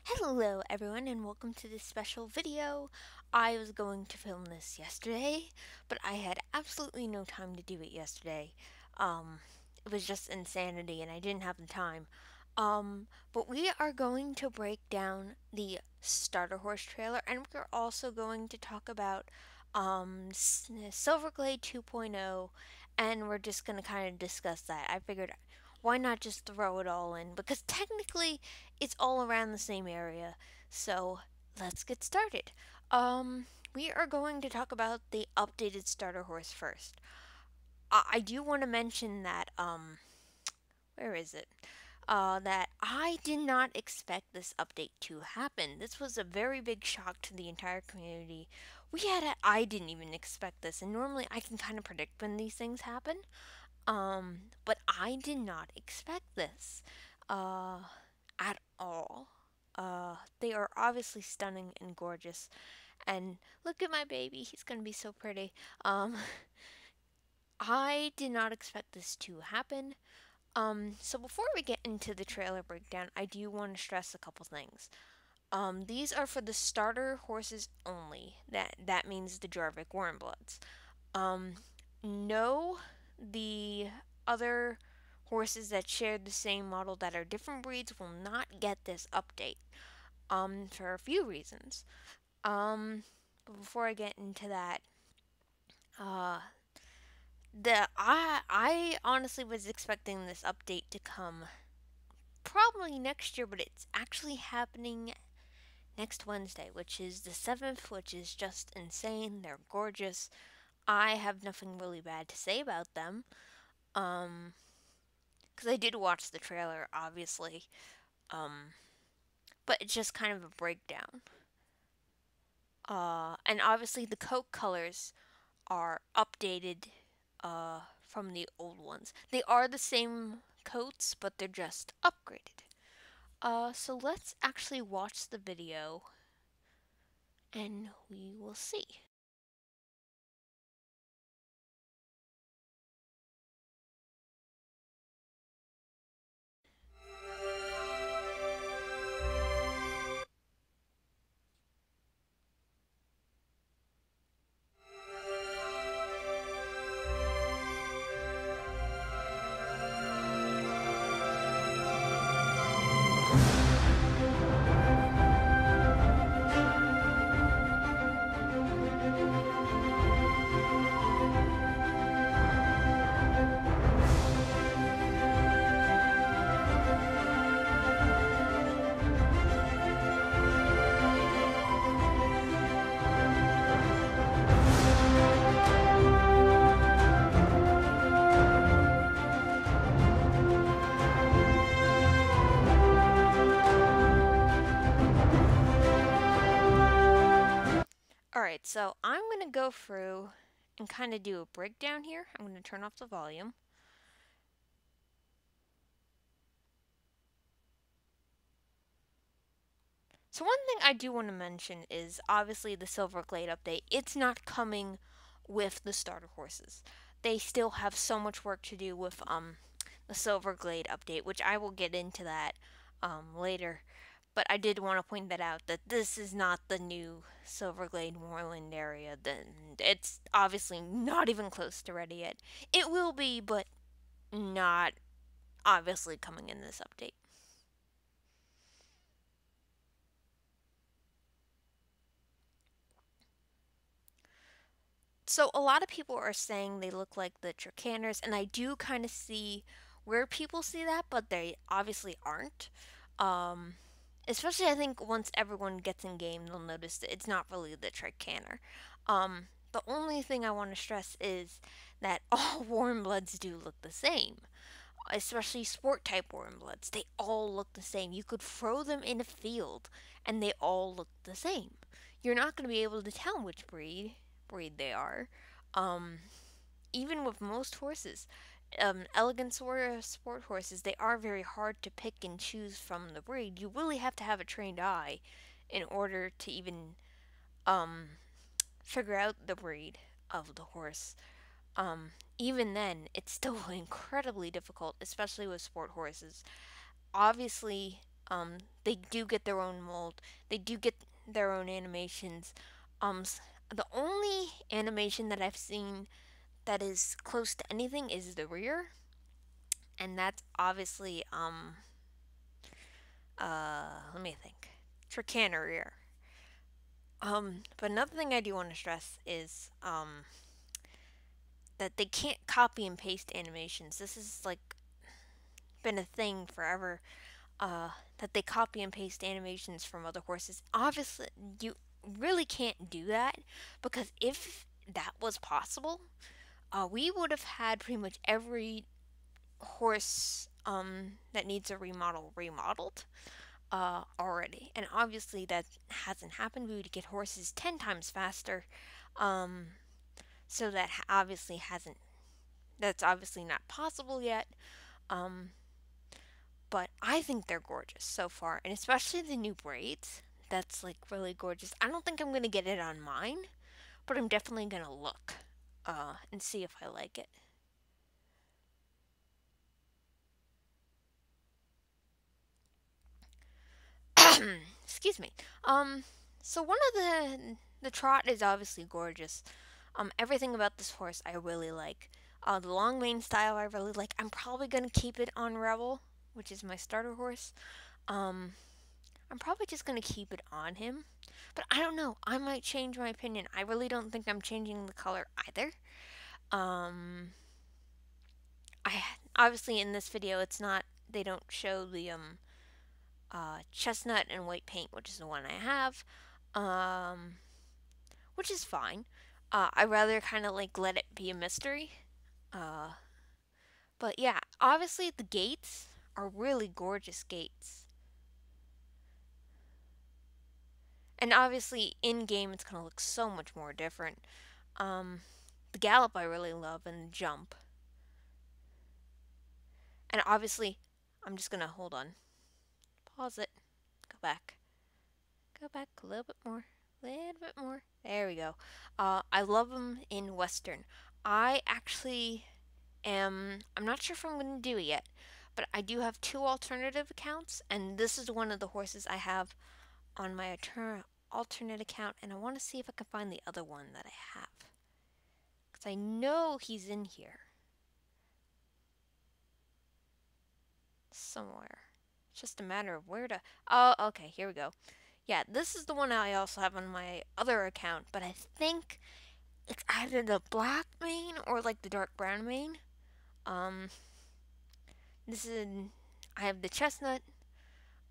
Hello everyone and welcome to this special video. I was going to film this yesterday, but I had absolutely no time to do it yesterday. It was just insanity and I didn't have the time. But we are going to break down the starter horse trailer and we're also going to talk about Silverglade 2.0 and we're just going to kind of discuss that. I figured why not just throw it all in because technically it's all around the same area. So let's get started. We are going to talk about the updated starter horse first. I do want to mention that where is it? That I did not expect this update to happen. This was a very big shock to the entire community. I didn't even expect this, and normally I can kind of predict when these things happen. But I did not expect this, uh, at all. They are obviously stunning and gorgeous. And look at my baby, he's gonna be so pretty. Um, I did not expect this to happen. So before we get into the trailer breakdown, I do want to stress a couple things. These are for the starter horses only. That means the Jorvik Warmbloods. Um, no, the other horses that share the same model that are different breeds will not get this update. For a few reasons. But before I get into that, uh, I honestly was expecting this update to come probably next year, but it's actually happening next Wednesday, which is the 7th, which is just insane. They're gorgeous. I have nothing really bad to say about them. Um, because I did watch the trailer, obviously. Um, but it's just kind of a breakdown. And obviously the coat colors are updated from the old ones. They are the same coats, but they're just upgraded. So let's actually watch the video and we will see. Alright, so I'm going to go through and kind of do a breakdown here. I'm going to turn off the volume. So one thing I do want to mention is obviously the Silverglade update. It's not coming with the starter horses. They still have so much work to do with the Silverglade update, which I will get into that later. But I did want to point that out that this is not the new Silverglade Moorland area. Then it's obviously not even close to ready yet. It will be, but not obviously coming in this update. So a lot of people are saying they look like the Tricanners, and I do kind of see where people see that, but they obviously aren't. Um, Especially I think once everyone gets in game, they'll notice that it's not really the Tricanner. The only thing I want to stress is that all warm bloods do look the same, especially sport type warm bloods. They all look the same. You could throw them in a field, and they all look the same. You're not going to be able to tell which breed they are. Um, Even with most horses, elegant sport horses, they are very hard to pick and choose from the breed. You really have to have a trained eye in order to even um, figure out the breed of the horse. Even then, it's still incredibly difficult, especially with sport horses. Obviously, They do get their own mold. They do get their own animations. The only animation that I've seen that is close to anything is the rear, and that's obviously let me think, Tricana rear. But another thing I do want to stress is that they can't copy and paste animations. This is like been a thing forever. That they copy and paste animations from other horses. Obviously, you really can't do that because if that was possible, we would have had pretty much every horse that needs a remodel remodeled already. And obviously, that hasn't happened. We would get horses 10 times faster. Um, so that obviously hasn't. That's obviously not possible yet. Um, but I think they're gorgeous so far, and especially the new braids. That's like really gorgeous. I don't think I'm gonna get it on mine, but I'm definitely gonna look and see if I like it. Excuse me. So one of the trot is obviously gorgeous. Everything about this horse I really like. The long mane style I really like. I'm probably gonna keep it on Rebel, which is my starter horse. Um, I'm probably just gonna keep it on him. But I don't know. I might change my opinion. I really don't think I'm changing the color either. Um, I obviously in this video it's not. They don't show the chestnut and white paint, which is the one I have. Um, which is fine. I rather kind of like let it be a mystery. Uh, but yeah, obviously the gates are really gorgeous gates. And obviously in game it's gonna look so much more different. Um, the gallop I really love and the jump. And obviously, I'm just gonna hold on, pause it, go back a little bit more, a little bit more. There we go. I love them in Western. I actually am. I'm not sure if I'm gonna do it yet, but I do have two alternative accounts, and this is one of the horses I have on my alternate account, and I want to see if I can find the other one that I have, because I know he's in here somewhere. It's just a matter of where to. Oh, okay, here we go. Yeah, this is the one I also have on my other account, but I think it's either the black mane or like the dark brown mane. Um, this is I have the chestnut,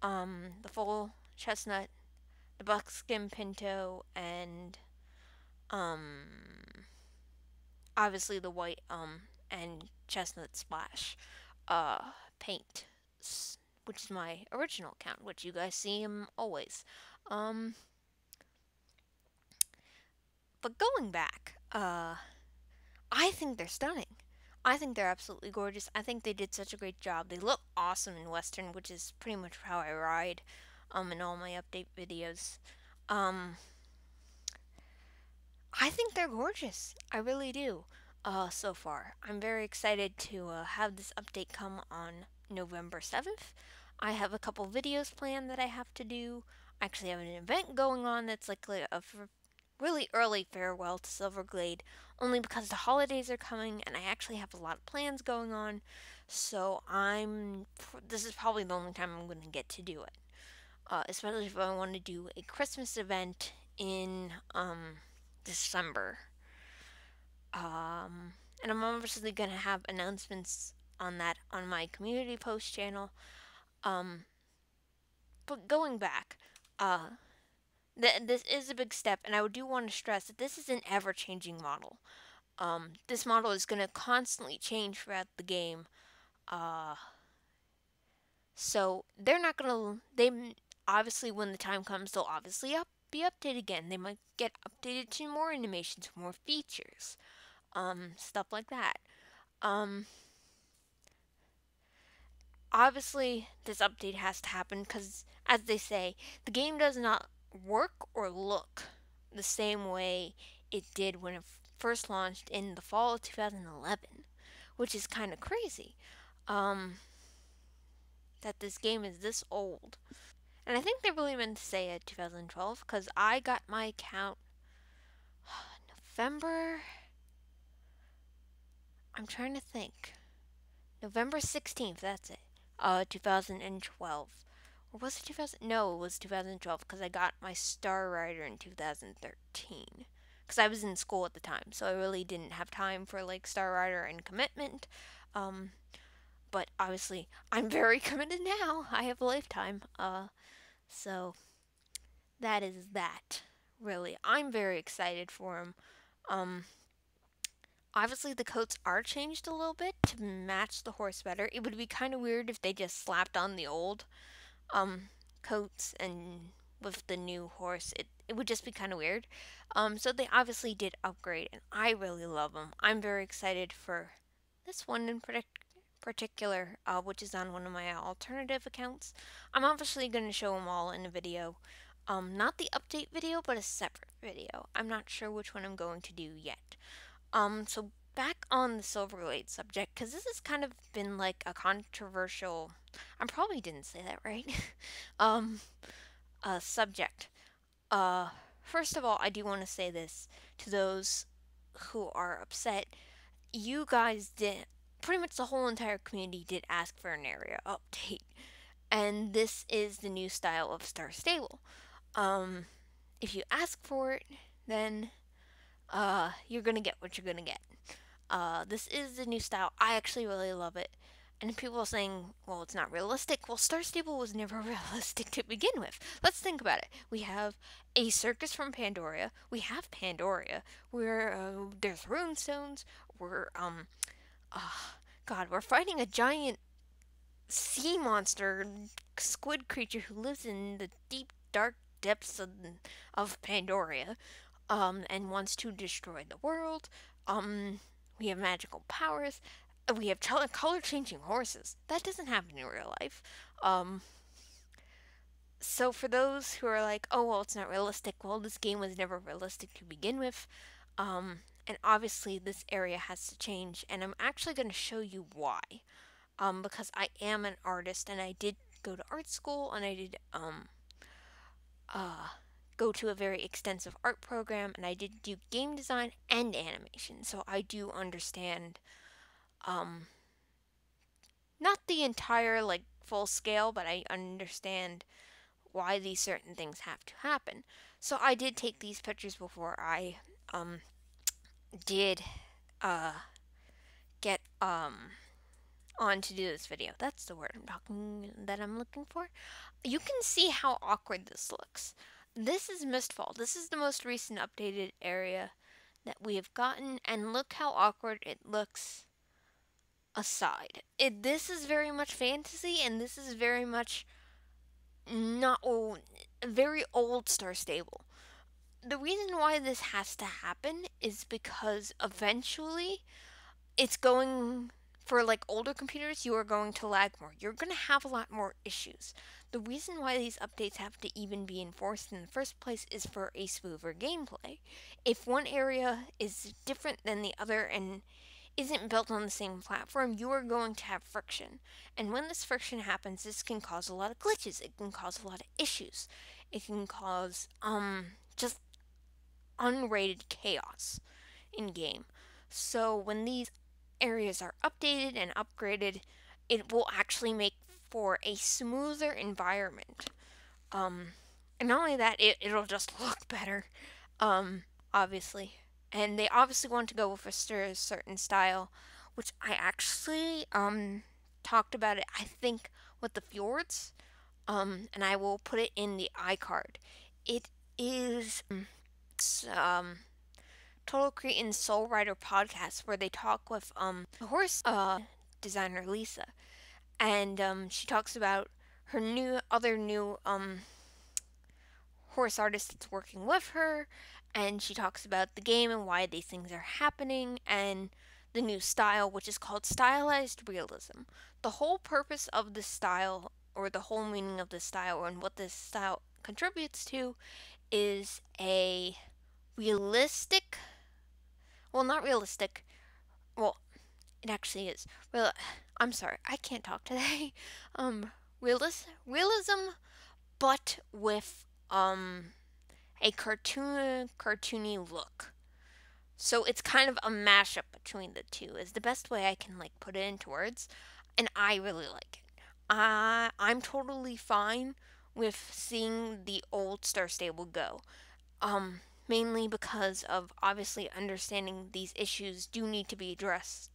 the full chestnut, the buckskin pinto, and um, obviously the white and chestnut splash paint, which is my original account, which you guys see him always. Um, but going back, I think they're stunning. I think they're absolutely gorgeous. I think they did such a great job. They look awesome in Western, which is pretty much how I ride in all my update videos. Um, I think they're gorgeous. I really do. So far, I'm very excited to have this update come on November 7th. I have a couple videos planned that I have to do. I actually have an event going on that's like a really early farewell to Silverglade, only because the holidays are coming and I actually have a lot of plans going on. So this is probably the only time I'm going to get to do it. Especially if I want to do a Christmas event in December. And I'm obviously going to have announcements on that on my community post channel. Um, but going back, this is a big step, and I do want to stress that this is an ever-changing model. This model is going to constantly change throughout the game. Uh, so they're not going to. They obviously, when the time comes, they'll obviously be updated again. They might get updated to more animations, more features, stuff like that. Um, obviously, this update has to happen because, as they say, the game does not work or look the same way it did when it first launched in the fall of 2011, which is kind of crazy. Um, that this game is this old. And I think they really meant to say it 2012 because I got my account November. I'm trying to think. November 16th, that's it. 2012. Or was it 2000? No, it was 2012 because I got my Star Rider in 2013. Because I was in school at the time, so I really didn't have time for like Star Rider and commitment. Um, but obviously, I'm very committed now. I have a lifetime. So that is that. Really, I'm very excited for him. Um, Obviously, the coats are changed a little bit to match the horse better. It would be kind of weird if they just slapped on the old um coats and with the new horse. It would just be kind of weird. So they obviously did upgrade, and I really love them. I'm very excited for this one in particular, which is on one of my alternative accounts. I'm obviously going to show them all in a video. Not the update video, but a separate video. I'm not sure which one I'm going to do yet. So back on the Silverglade subject, because this has kind of been like a controversial. I probably didn't say that right. um, Subject. Uh, First of all, I do want to say this to those who are upset. You guys did. Pretty much the whole entire community did ask for an area update, and this is the new style of Star Stable. Um, if you ask for it, then you're gonna get what you're gonna get. This is the new style. I actually really love it. And people are saying, well, it's not realistic. Well, Star Stable was never realistic to begin with. Let's think about it. We have a circus from Pandora. We have Pandoria, where there's runestones. We're, uh, God, we're fighting a giant sea monster, squid creature who lives in the deep, dark depths of Pandoria, and wants to destroy the world. We have magical powers. We have color changing horses. That doesn't happen in real life. Um, so for those who are like, oh well, it's not realistic. Well, this game was never realistic to begin with. And obviously this area has to change, and I'm actually going to show you why. Because I am an artist, and I did go to art school, and I did uh, go to a very extensive art program, and I did do game design and animation, so I do understand um, not the entire like full scale, but I understand why these certain things have to happen. So I did take these pictures before I um, did uh, get on to do this video. That's the word I'm looking for. You can see how awkward this looks. This is Mistfall. This is the most recent updated area that we have gotten, and look how awkward it looks aside. This is very much fantasy, and this is very much not old, very old Star Stable. The reason why this has to happen is because eventually it's going for like older computers, you are going to lag more. You're going to have a lot more issues. The reason why these updates have to even be enforced in the first place is for a smoother gameplay. If one area is different than the other and isn't built on the same platform, you are going to have friction. And when this friction happens, this can cause a lot of glitches. It can cause a lot of issues. It can cause just unrated chaos in game. So when these areas are updated and upgraded, it will actually make for a smoother environment. And not only that, it'll just look better, obviously. And they obviously want to go with a certain style, which I actually talked about it, I think, with the fjords. And I will put it in the iCard. It is um Total Cretin Soul Rider podcast where they talk with horse designer Lisa, and she talks about her new horse artist that's working with her, and she talks about the game and why these things are happening, and the new style, which is called stylized realism. The whole purpose of this style, or the whole meaning of this style, and what this style contributes to, is a realistic, well, not realistic, well, it actually is. Well, I'm sorry, I can't talk today. realism, but with a cartoony look. So it's kind of a mashup between the two. Is the best way I can like put it into words, and I really like it. I'm totally fine with seeing the old Star Stable go. Um, Mainly because of obviously understanding these issues do need to be addressed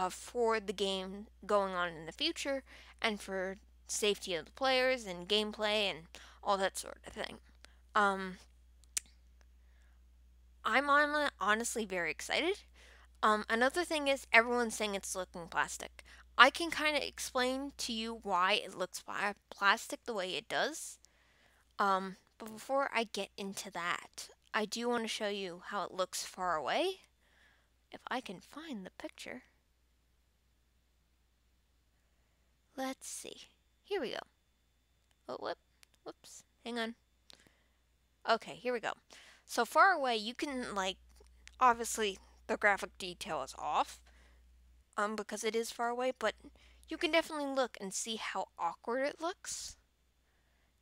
for the game going on in the future and for safety of the players and gameplay and all that sort of thing. Um, honestly very excited. Another thing is everyone's saying it's looking plastic. I can kind of explain to you why it looks plastic the way it does. But before I get into that, I do want to show you how it looks far away. If I can find the picture. Let's see. Here we go. Oh, whoops. Hang on. Okay, here we go. So far away, you can like obviously the graphic detail is off, because it is far away, but you can definitely look and see how awkward it looks.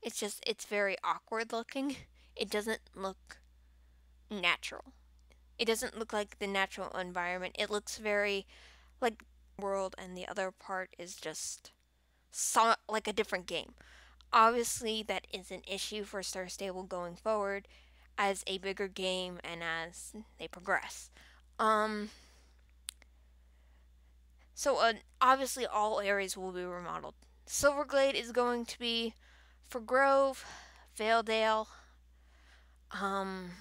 It's very awkward looking. It doesn't look natural. It doesn't look like the natural environment. It looks very like world, and the other part is just like a different game. Obviously, that is an issue for Star Stable going forward as a bigger game and as they progress. Um, so obviously, all areas will be remodeled. Silverglade is going to be for Grove, Valedale, um,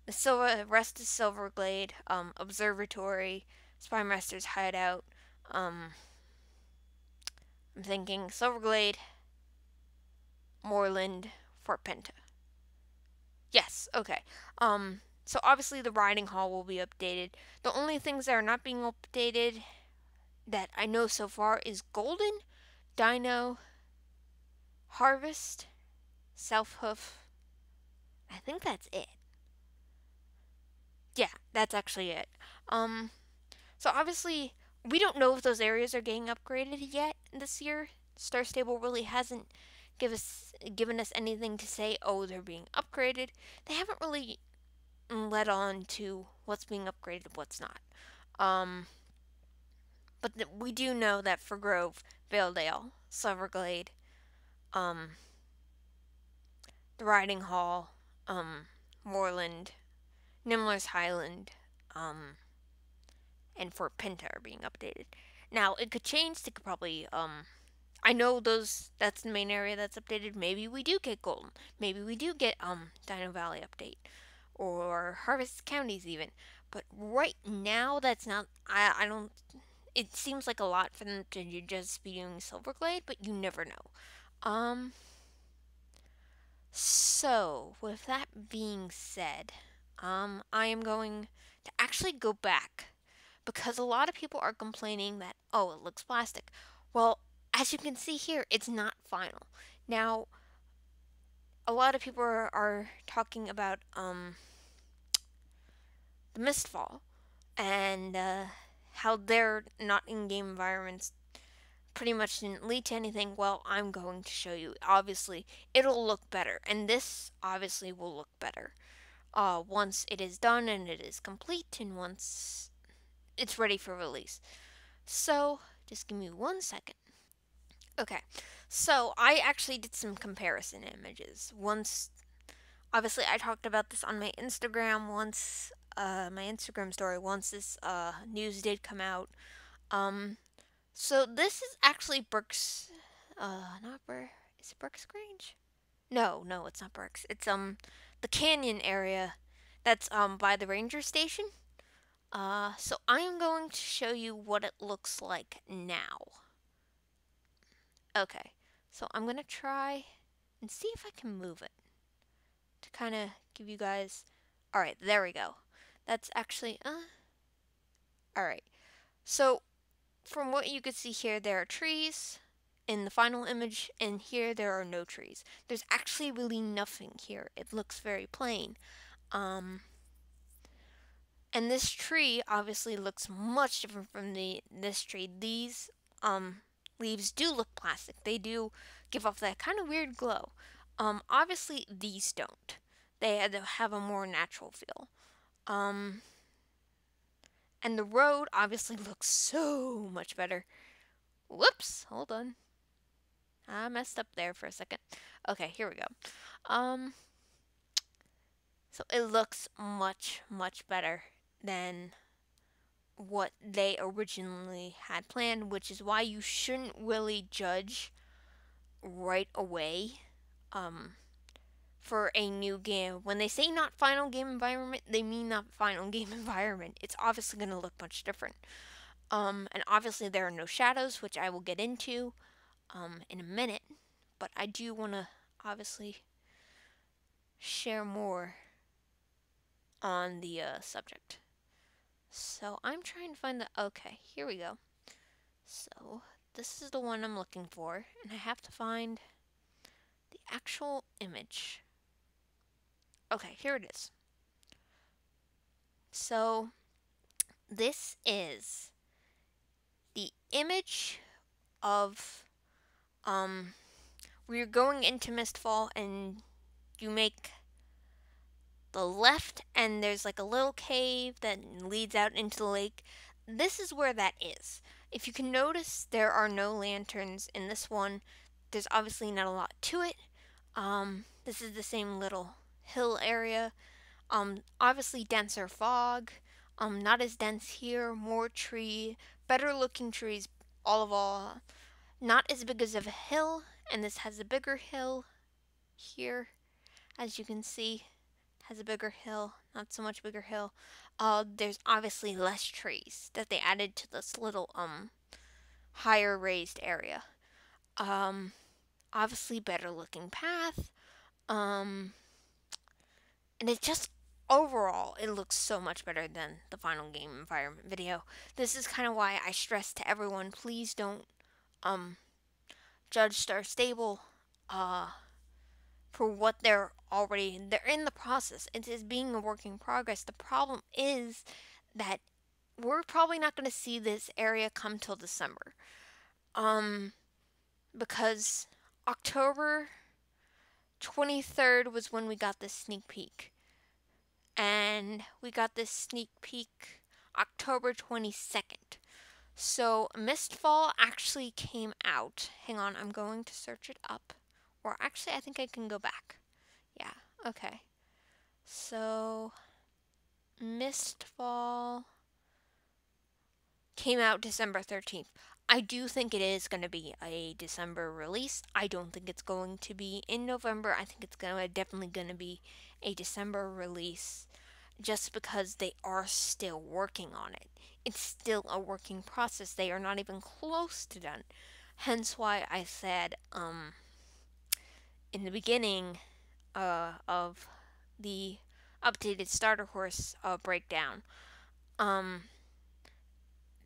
the rest is Silverglade, Observatory, Spymaster's Hideout. Um, I'm thinking Silverglade, Moreland, Fort Penta. Yes, okay. So obviously the riding hall will be updated. The only things that are not being updated that I know so far is Golden, Dino, Harvest, South Hoof. I think that's it. Yeah, that's actually it. Um, so obviously we don't know if those areas are getting upgraded yet this year. Star Stable really hasn't given us anything to say, oh, they're being upgraded. They haven't really led on to what's being upgraded and what's not. Um, but we do know that for Grove, Valedale, Silverglade, um, the Riding Hall, Moreland, Nimler's Highland, and Fort Pinta are being updated. Now it could change. They could probably I know that's the main area that's updated. Maybe we do get Golden. Maybe we do get Dino Valley update or Harvest Counties even. But right now that's not I don't it seems like a lot for them to just be doing Silverglade, but you never know. So with that being said, I am going to actually go back because a lot of people are complaining that oh, it looks plastic. Well, as you can see here, it's not final. Now, a lot of people are talking about the Mistfall and how their not in-game environments pretty much didn't lead to anything. Well, I'm going to show you. Obviously, it'll look better, and this obviously will look better once it is done and it is complete, and once it's ready for release. So, just give me 1 second. Okay, so I actually did some comparison images. Once, obviously, I talked about this on my Instagram once, my Instagram story, once this news did come out. So this is actually Brooks, not Bur, is it Brooks Grange? No, it's not Brooks. It's the canyon area that's by the ranger station. So I am going to show you what it looks like now. Okay, so I'm gonna try and see if I can move it to kind of give you guys. All right, there we go. That's actually all right. So from what you could see here, there are trees in the final image, and here there are no trees. There's actually really nothing here. It looks very plain. And this tree obviously looks much different from this tree. These leaves do look plastic. They do give off that kind of weird glow. Obviously these don't. They have a more natural feel. Um, and the road obviously looks so much better. Whoops, hold on. I messed up there for a second. Okay, here we go. Um, so it looks much, much better than what they originally had planned, which is why you shouldn't really judge right away um, for a new game. When they say not final game environment, they mean not final game environment. It's obviously going to look much different. And obviously there are no shadows, which I will get into in a minute. But I do want to obviously share more on the subject. So I'm trying to find the... Okay, here we go. So this is the one I'm looking for, and I have to find the actual image. Okay, here it is. So this is the image of where you're going into Mistfall and you make the left and there's like a little cave that leads out into the lake. This is where that is. If you can notice, there are no lanterns in this one. There's obviously not a lot to it. This is the same little hill area. Obviously denser fog. Not as dense here. More tree. Better looking trees. All. Not as big as of a hill. And this has a bigger hill here. As you can see. Has a bigger hill. Not so much bigger hill. There's obviously less trees that they added to this little, higher raised area. Obviously better looking path. And it just overall it looks so much better than the final game environment video. This is kind of why I stress to everyone, please don't judge Star Stable for what they're in the process. It is being a work in progress. The problem is that we're probably not going to see this area come till December. Because October 23rd was when we got this sneak peek. And we got this sneak peek October 22nd. So Mistfall actually came out. Hang on, I'm going to search it up. Or actually, I think I can go back. Yeah, okay. So Mistfall came out December 13th. I do think it is going to be a December release. I don't think it's going to be in November. I think it's definitely going to be a December release just because they are still working on it. It's still a working process. They are not even close to done. Hence why I said in the beginning of the updated starter course breakdown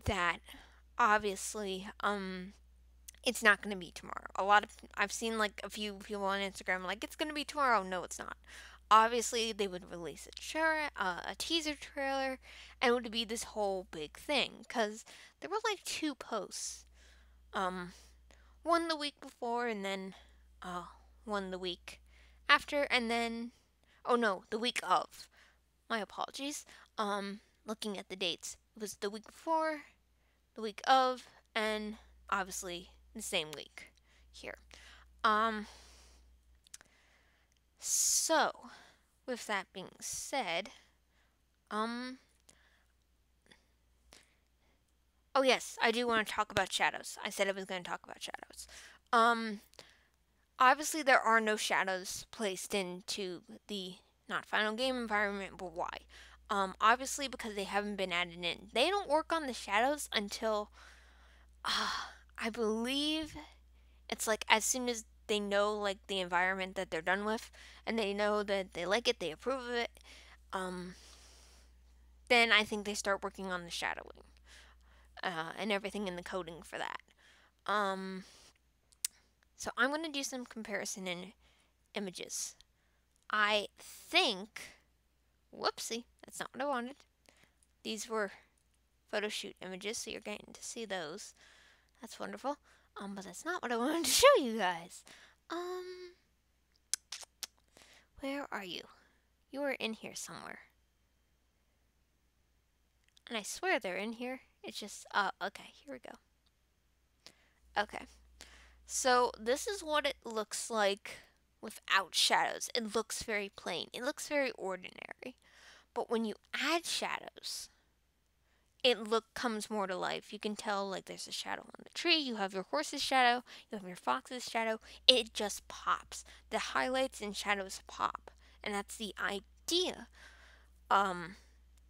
that obviously it's not going to be tomorrow. I've seen like a few people on Instagram like it's going to be tomorrow. No, it's not. Obviously they would release a teaser trailer and it would be this whole big thing because there were like 2 posts, one the week before and then one the week after, and then the week of. My apologies. Looking at the dates, it was the week before, the week of, and obviously the same week here. So with that being said, oh yes, I do want to talk about shadows. I said I was going to talk about shadows. Obviously there are no shadows placed into the not final game environment, but why? Obviously because they haven't been added in. They don't work on the shadows until I believe it's like as soon as they know like the environment that they're done with and they know that they like it, they approve of it, then I think they start working on the shadowing and everything in the coding for that. So I'm going to do some comparison in images. I think, whoopsie, that's not what I wanted. These were photo shoot images, so you're getting to see those. That's wonderful. But that's not what I wanted to show you guys. Um, where are you? You are in here somewhere. And I swear they're in here. It's just, okay, here we go. Okay. So this is what it looks like without shadows. It looks very plain. It looks very ordinary. But when you add shadows, comes more to life. You can tell like there's a shadow on the tree, you have your horse's shadow, you have your fox's shadow. It just pops. The highlights and shadows pop. And that's the idea. Um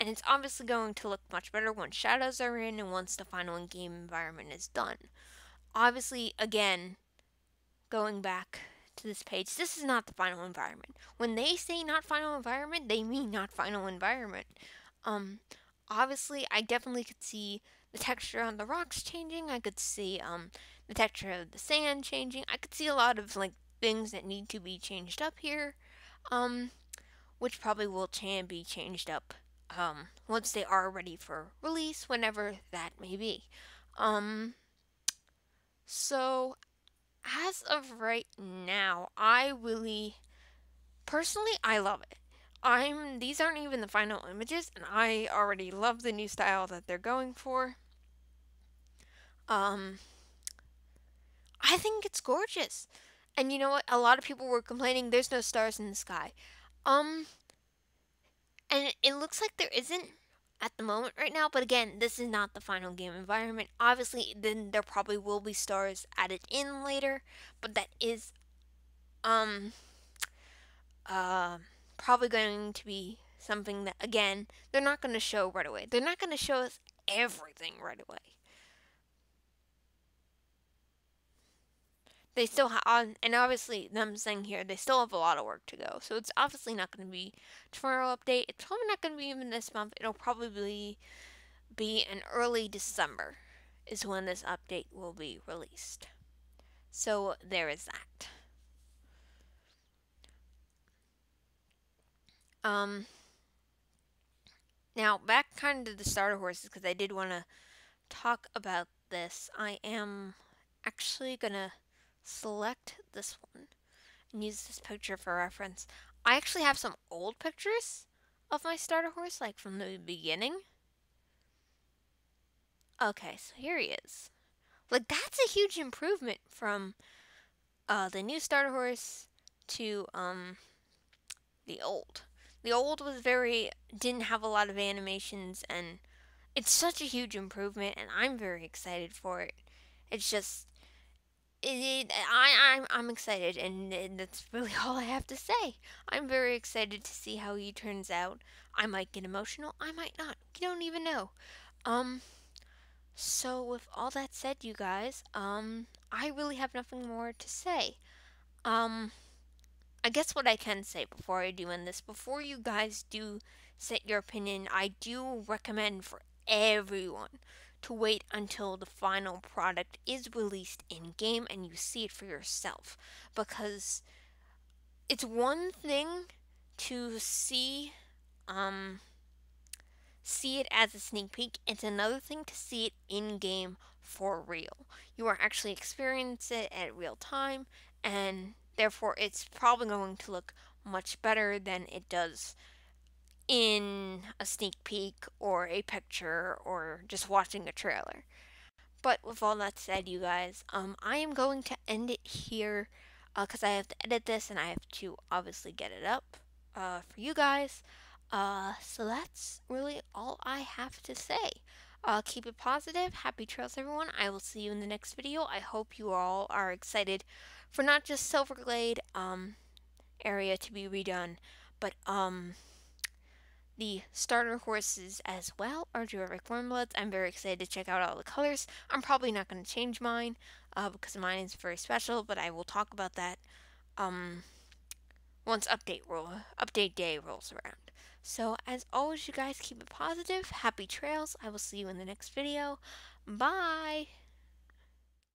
and it's obviously going to look much better once shadows are in and once the final in-game environment is done. Obviously, again, going back to this page, this is not the final environment. When they say not final environment, they mean not final environment. Um, Obviously, I definitely could see the texture on the rocks changing. I could see the texture of the sand changing. I could see a lot of like things that need to be changed up here, um, which probably will be changed up once they are ready for release, whenever that may be. Um, so as of right now, I really personally I love it. These aren't even the final images and I already love the new style that they're going for. Um I think it's gorgeous. And you know what? A lot of people were complaining there's no stars in the sky. Um and it looks like there isn't at the moment right now, but again, this is not the final game environment. Obviously, then there probably will be stars added in later, but that is um uh, probably going to be something that, again, they're not going to show right away. They're not going to show us everything right away. They still have, and obviously, them saying here, they still have a lot of work to go. So it's obviously not going to be tomorrow update. It's probably not going to be even this month. It'll probably be in early December, is when this update will be released. So there is that. Now back kind of to the starter horses because I did want to talk about this. I am actually gonna select this one and use this picture for reference. I actually have some old pictures of my starter horse, like from the beginning. Okay, so here he is. Like, that's a huge improvement from the new starter horse to the old. The old was didn't have a lot of animations, and it's such a huge improvement, and I'm very excited for it. It's just I'm excited, and that's really all I have to say. I'm very excited to see how he turns out. I might get emotional, I might not. You don't even know. Um, so with all that said, you guys, I really have nothing more to say. Um, I guess what I can say before I do end this, before you guys do set your opinion, I do recommend for everyone to wait until the final product is released in game and you see it for yourself. Because it's one thing to um, see it as a sneak peek, it's another thing to see it in game for real. You are actually experiencing it at real time, and therefore it's probably going to look much better than it does in a sneak peek or a picture or just watching a trailer. But with all that said, you guys, I am going to end it here because I have to edit this and I have to obviously get it up for you guys. So that's really all I have to say. Keep it positive. Happy trails, everyone. I will see you in the next video. I hope you all are excited for not just Silverglade area to be redone, but the starter horses as well are Terrific Warmbloods. I'm very excited to check out all the colors. I'm probably not going to change mine because mine is very special, but I will talk about that once update day rolls around. So as always, you guys keep it positive. Happy trails. I will see you in the next video. Bye.